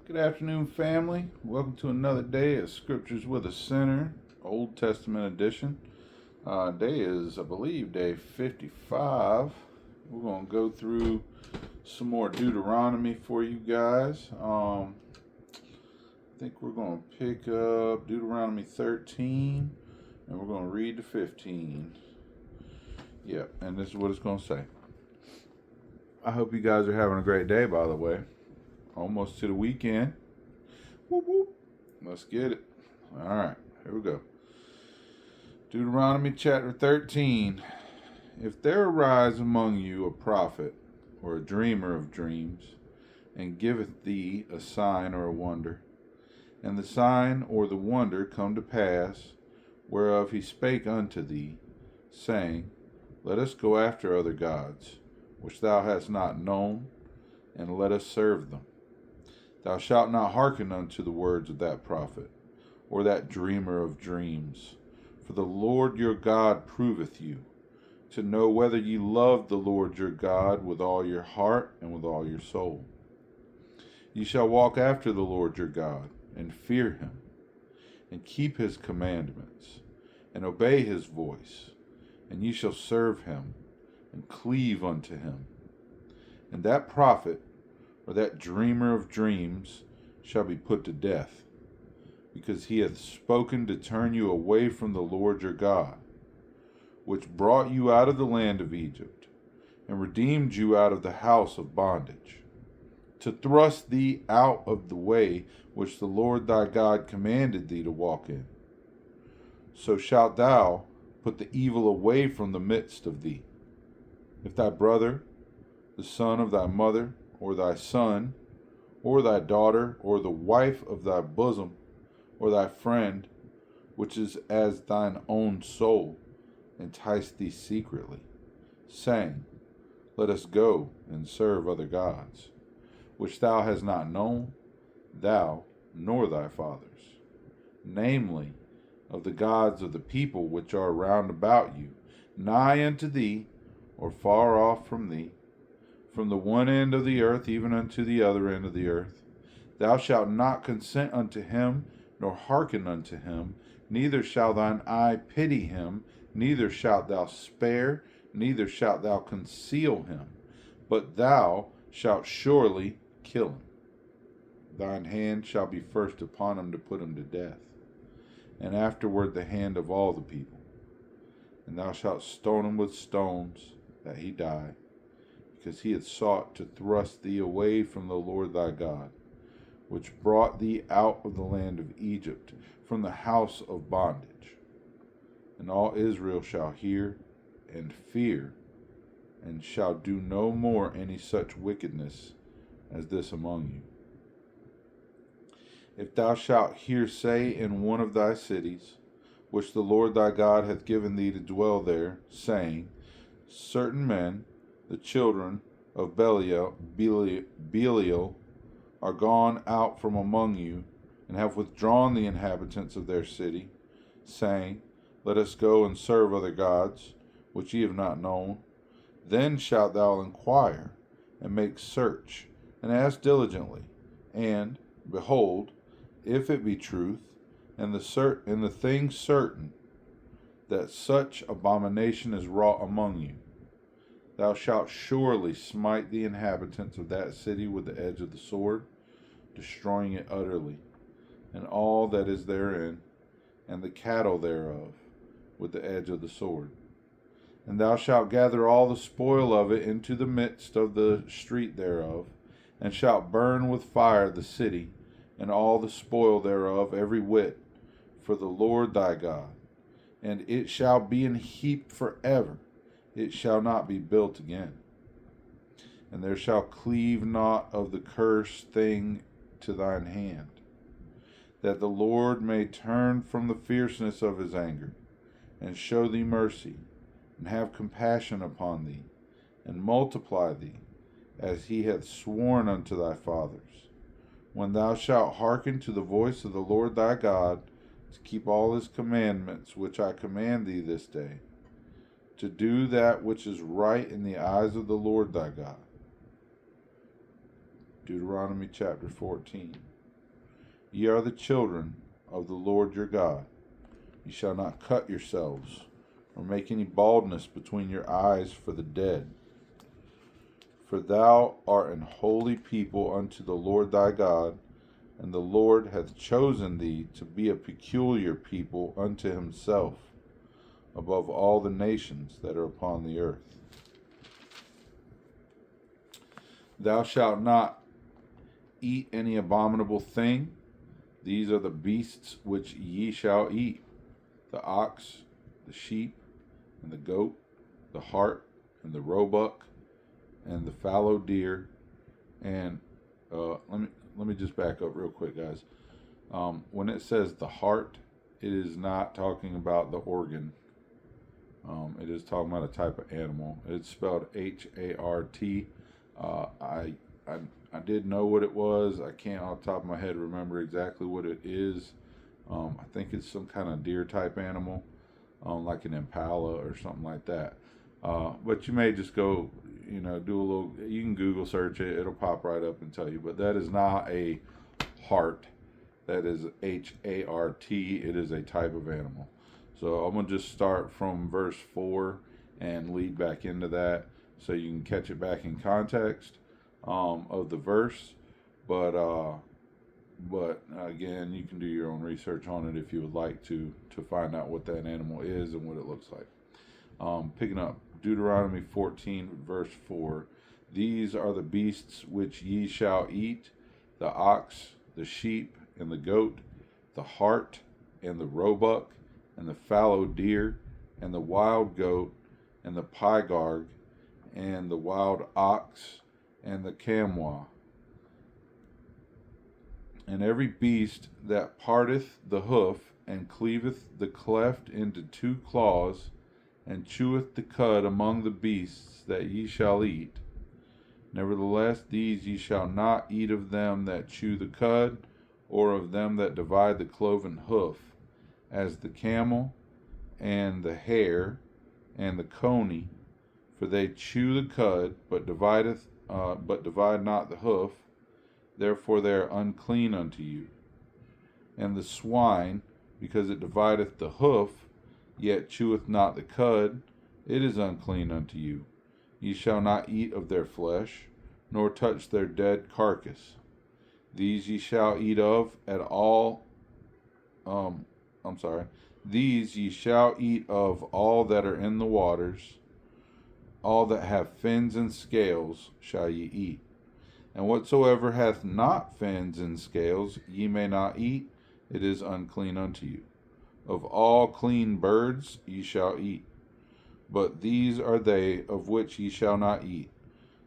Good afternoon, family. Welcome to another day of Scriptures with a Sinner, Old Testament edition. Day is, I believe, day 55. We're going to go through some more Deuteronomy for you guys. I think we're going to pick up Deuteronomy 13, and we're going to read to 15. Yep, and this is what it's going to say. I hope you guys are having a great day, by the way. Almost to the weekend. Whoop, whoop. Let's get it. All right, here we go. Deuteronomy chapter 13. If there arise among you a prophet or a dreamer of dreams, and giveth thee a sign or a wonder, and the sign or the wonder come to pass, whereof he spake unto thee, saying, Let us go after other gods, which thou hast not known, and let us serve them. Thou shalt not hearken unto the words of that prophet, or that dreamer of dreams. For the Lord your God proveth you, to know whether ye love the Lord your God with all your heart and with all your soul. Ye shall walk after the Lord your God, and fear him, and keep his commandments, and obey his voice, and ye shall serve him, and cleave unto him. And that prophet, or that dreamer of dreams, shall be put to death, because he hath spoken to turn you away from the Lord your God, which brought you out of the land of Egypt, and redeemed you out of the house of bondage, to thrust thee out of the way which the Lord thy God commanded thee to walk in. So shalt thou put the evil away from the midst of thee. If thy brother, the son of thy mother, or thy son, or thy daughter, or the wife of thy bosom, or thy friend, which is as thine own soul, entice thee secretly, saying, Let us go and serve other gods, which thou hast not known, thou nor thy fathers, namely, of the gods of the people which are round about you, nigh unto thee, or far off from thee, from the one end of the earth even unto the other end of the earth. Thou shalt not consent unto him, nor hearken unto him, neither shall thine eye pity him, neither shalt thou spare, neither shalt thou conceal him, but thou shalt surely kill him. Thine hand shall be first upon him to put him to death, and afterward the hand of all the people. And thou shalt stone him with stones, that he die, because he had sought to thrust thee away from the Lord thy God, which brought thee out of the land of Egypt, from the house of bondage. And all Israel shall hear and fear, and shall do no more any such wickedness as this among you. If thou shalt hear say in one of thy cities, which the Lord thy God hath given thee to dwell there, saying, Certain men, the children of Belial, are gone out from among you, and have withdrawn the inhabitants of their city, saying, Let us go and serve other gods, which ye have not known. Then shalt thou inquire, and make search, and ask diligently, and, behold, if it be truth, and the thing certain, that such abomination is wrought among you, thou shalt surely smite the inhabitants of that city with the edge of the sword, destroying it utterly, and all that is therein, and the cattle thereof, with the edge of the sword. And thou shalt gather all the spoil of it into the midst of the street thereof, and shalt burn with fire the city, and all the spoil thereof every whit, for the Lord thy God. And it shall be an heap forever, it shall not be built again. And there shall cleave not of the cursed thing to thine hand, that the Lord may turn from the fierceness of his anger, and show thee mercy, and have compassion upon thee, and multiply thee, as he hath sworn unto thy fathers, when thou shalt hearken to the voice of the Lord thy God, to keep all his commandments which I command thee this day, to do that which is right in the eyes of the Lord thy God. Deuteronomy chapter 14. Ye are the children of the Lord your God. Ye shall not cut yourselves, or make any baldness between your eyes for the dead. For thou art an holy people unto the Lord thy God, and the Lord hath chosen thee to be a peculiar people unto himself, above all the nations that are upon the earth. Thou shalt not eat any abominable thing. These are the beasts which ye shall eat: the ox, the sheep, and the goat, the hart, and the roebuck, and the fallow deer. And let me just back up real quick, guys. When it says the hart, it is not talking about the organ. It is talking about a type of animal. It's spelled H-A-R-T. I did know what it was. I can't off the top of my head remember exactly what it is. I think it's some kind of deer type animal, like an impala or something like that. But you may just go, do a little. You can Google search it; it'll pop right up and tell you. But that is not a hart. That is H-A-R-T. It is a type of animal. So I'm gonna just start from verse 4 and lead back into that, so you can catch it back in context of the verse. But again, you can do your own research on it if you would like to find out what that animal is and what it looks like. Picking up Deuteronomy 14, verse 4. These are the beasts which ye shall eat: the ox, the sheep, and the goat, the hart, and the roebuck, and the fallow deer, and the wild goat, and the pygarg, and the wild ox, and the chamois, and every beast that parteth the hoof, and cleaveth the cleft into two claws, and cheweth the cud among the beasts that ye shall eat. Nevertheless, these ye shall not eat of them that chew the cud, or of them that divide the cloven hoof, as the camel, and the hare, and the coney, for they chew the cud, but divide not the hoof. Therefore they are unclean unto you. And the swine, because it divideth the hoof, yet cheweth not the cud, it is unclean unto you. Ye shall not eat of their flesh, nor touch their dead carcass. These ye shall eat of at all. These ye shall eat of all that are in the waters. All that have fins and scales shall ye eat. And whatsoever hath not fins and scales ye may not eat, it is unclean unto you. Of all clean birds ye shall eat. But these are they of which ye shall not eat: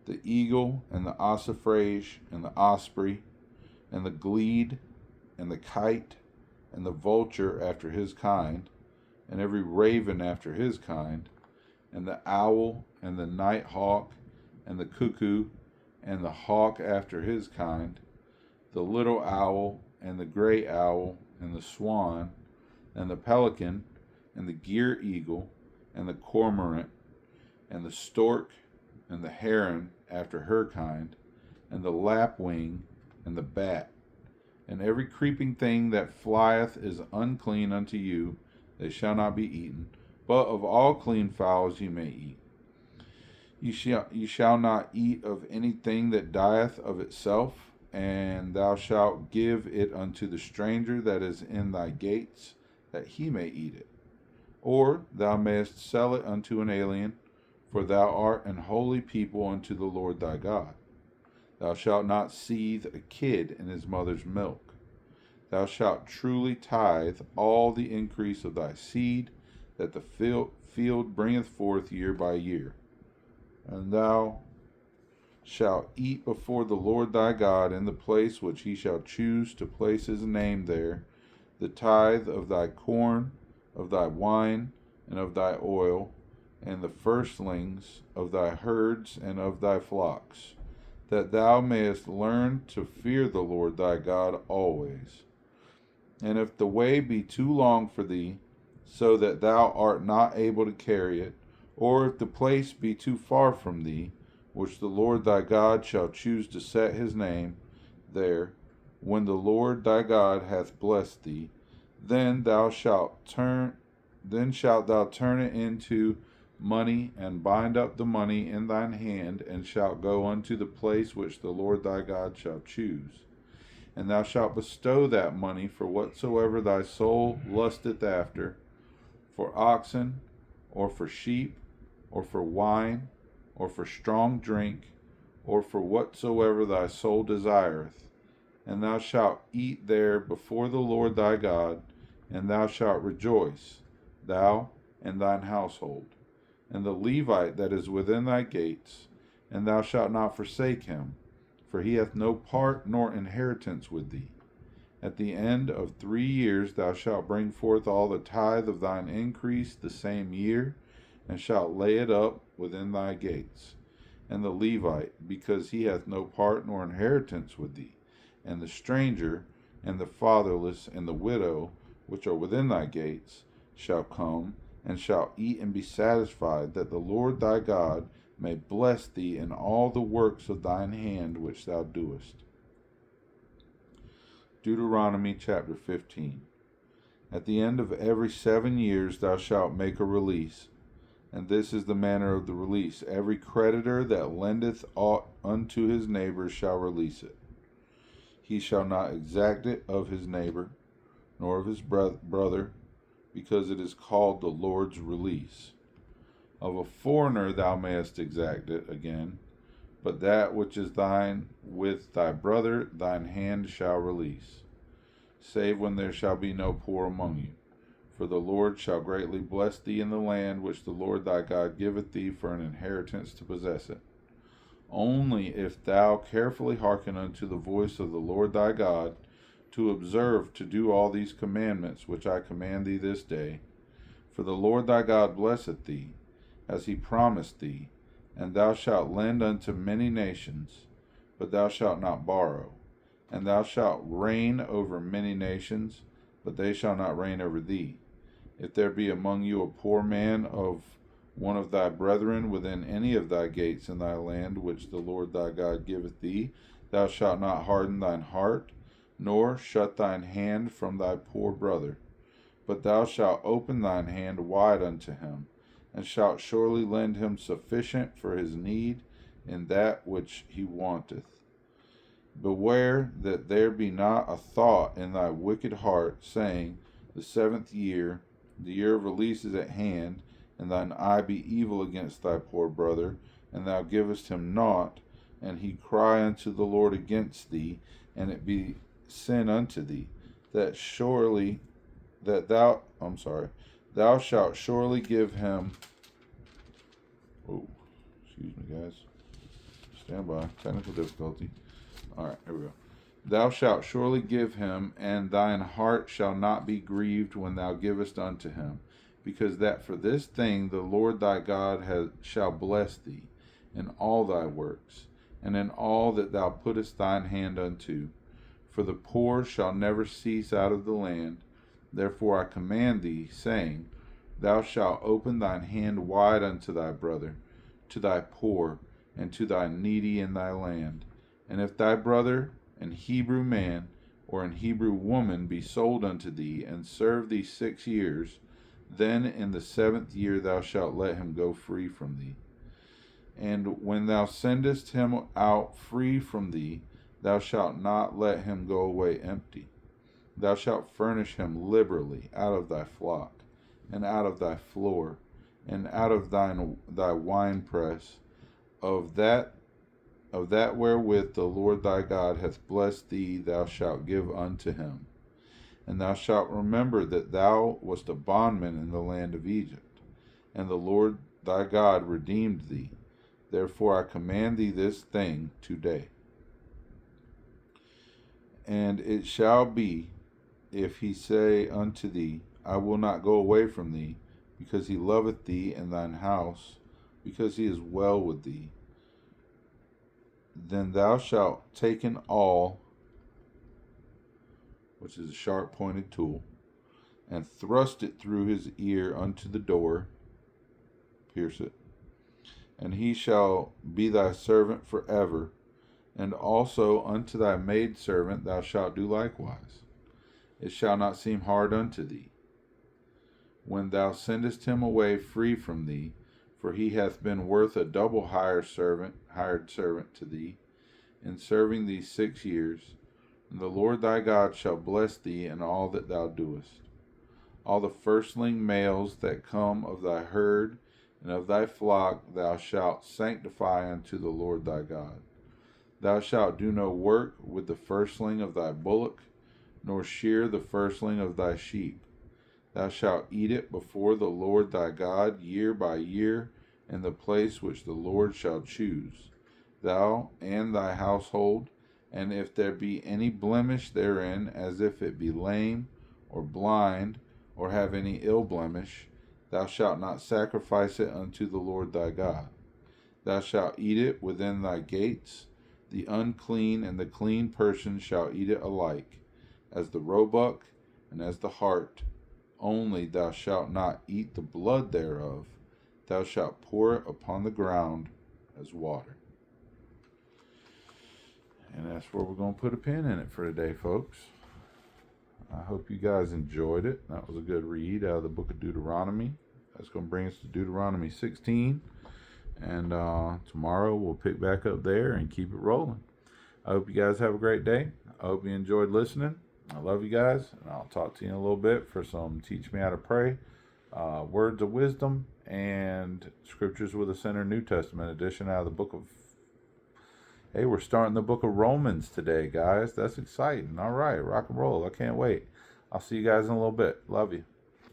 the eagle, and the ossifrage, and the osprey, and the glede, and the kite, and the vulture after his kind, and every raven after his kind, and the owl, and the night hawk, and the cuckoo, and the hawk after his kind, the little owl, and the gray owl, and the swan, and the pelican, and the gier eagle, and the cormorant, and the stork, and the heron after her kind, and the lapwing, and the bat. And every creeping thing that flieth is unclean unto you, they shall not be eaten. But of all clean fowls ye may eat. Ye shall not eat of anything that dieth of itself, and thou shalt give it unto the stranger that is in thy gates, that he may eat it. Or thou mayest sell it unto an alien, for thou art an holy people unto the Lord thy God. Thou shalt not seethe a kid in his mother's milk. Thou shalt truly tithe all the increase of thy seed, that the field bringeth forth year by year. And thou shalt eat before the Lord thy God in the place which he shall choose to place his name there, the tithe of thy corn, of thy wine, and of thy oil, and the firstlings of thy herds and of thy flocks, that thou mayest learn to fear the Lord thy God always. And if the way be too long for thee, so that thou art not able to carry it, or if the place be too far from thee, which the Lord thy God shall choose to set his name there, when the Lord thy God hath blessed thee, then shalt thou turn it into money, and bind up the money in thine hand, and shalt go unto the place which the Lord thy God shall choose. And thou shalt bestow that money for whatsoever thy soul lusteth after, for oxen, or for sheep, or for wine, or for strong drink, or for whatsoever thy soul desireth. And thou shalt eat there before the Lord thy God, and thou shalt rejoice, thou and thine household, and the Levite that is within thy gates, and thou shalt not forsake him, for he hath no part nor inheritance with thee. At the end of 3 years thou shalt bring forth all the tithe of thine increase the same year, and shalt lay it up within thy gates. And the Levite, because he hath no part nor inheritance with thee, and the stranger, and the fatherless, and the widow, which are within thy gates, shall come, and shall eat and be satisfied, that the Lord thy God may bless thee in all the works of thine hand which thou doest. Deuteronomy chapter 15. At the end of every 7 years thou shalt make a release, and this is the manner of the release. Every creditor that lendeth aught unto his neighbor shall release it. He shall not exact it of his neighbor, nor of his brother, because it is called the Lord's release. Of a foreigner thou mayest exact it again, but that which is thine with thy brother thine hand shall release, save when there shall be no poor among you. For the Lord shall greatly bless thee in the land which the Lord thy God giveth thee for an inheritance to possess it. Only if thou carefully hearken unto the voice of the Lord thy God, to observe to do all these commandments which I command thee this day. For the Lord thy God blesseth thee, as he promised thee, and thou shalt lend unto many nations, but thou shalt not borrow. And thou shalt reign over many nations, but they shall not reign over thee. If there be among you a poor man of one of thy brethren within any of thy gates in thy land which the Lord thy God giveth thee, thou shalt not harden thine heart, nor shut thine hand from thy poor brother, but thou shalt open thine hand wide unto him, and shalt surely lend him sufficient for his need in that which he wanteth. Beware that there be not a thought in thy wicked heart, saying, the 7th year, the year of release is at hand, and thine eye be evil against thy poor brother, and thou givest him naught, and he cry unto the Lord against thee, and it be sin unto thee, thou shalt surely give him. Oh, excuse me, guys. Stand by. Technical difficulty. Alright, here we go. Thou shalt surely give him, and thine heart shall not be grieved when thou givest unto him, because that for this thing the Lord thy God shall bless thee in all thy works, and in all that thou puttest thine hand unto. For the poor shall never cease out of the land. Therefore I command thee, saying, thou shalt open thine hand wide unto thy brother, to thy poor, and to thy needy in thy land. And if thy brother, an Hebrew man, or an Hebrew woman, be sold unto thee, and serve thee 6 years, then in the 7th year thou shalt let him go free from thee. And when thou sendest him out free from thee, thou shalt not let him go away empty. Thou shalt furnish him liberally out of thy flock, and out of thy floor, and out of thy winepress, of that wherewith the Lord thy God hath blessed thee thou shalt give unto him. And thou shalt remember that thou wast a bondman in the land of Egypt, and the Lord thy God redeemed thee. Therefore I command thee this thing today. And it shall be, if he say unto thee, I will not go away from thee, because he loveth thee and thine house, because he is well with thee, then thou shalt take an awl, which is a sharp-pointed tool, and thrust it through his ear unto the door, pierce it, and he shall be thy servant forever, And also unto thy maidservant thou shalt do likewise. It shall not seem hard unto thee, when thou sendest him away free from thee, for he hath been worth a double hired servant to thee, in serving thee 6 years. And the Lord thy God shall bless thee in all that thou doest. All the firstling males that come of thy herd and of thy flock thou shalt sanctify unto the Lord thy God. Thou shalt do no work with the firstling of thy bullock, nor shear the firstling of thy sheep. Thou shalt eat it before the Lord thy God year by year in the place which the Lord shall choose, thou and thy household. And if there be any blemish therein, as if it be lame, or blind, or have any ill blemish, thou shalt not sacrifice it unto the Lord thy God. Thou shalt eat it within thy gates. The unclean and the clean person shall eat it alike, as the roebuck and as the hart. Only thou shalt not eat the blood thereof. Thou shalt pour it upon the ground as water. And that's where we're going to put a pin in it for today, folks. I hope you guys enjoyed it. That was a good read out of the book of Deuteronomy. That's going to bring us to Deuteronomy 16. And tomorrow we'll pick back up there and keep it rolling. I hope you guys have a great day. I hope you enjoyed listening. I love you guys, and I'll talk to you in a little bit for some Teach Me How to Pray, Words of Wisdom, and Scriptures with a Center New Testament edition out of the book of... Hey, we're starting the book of Romans today, guys. That's exciting. All right, rock and roll. I can't wait. I'll see you guys in a little bit. Love you.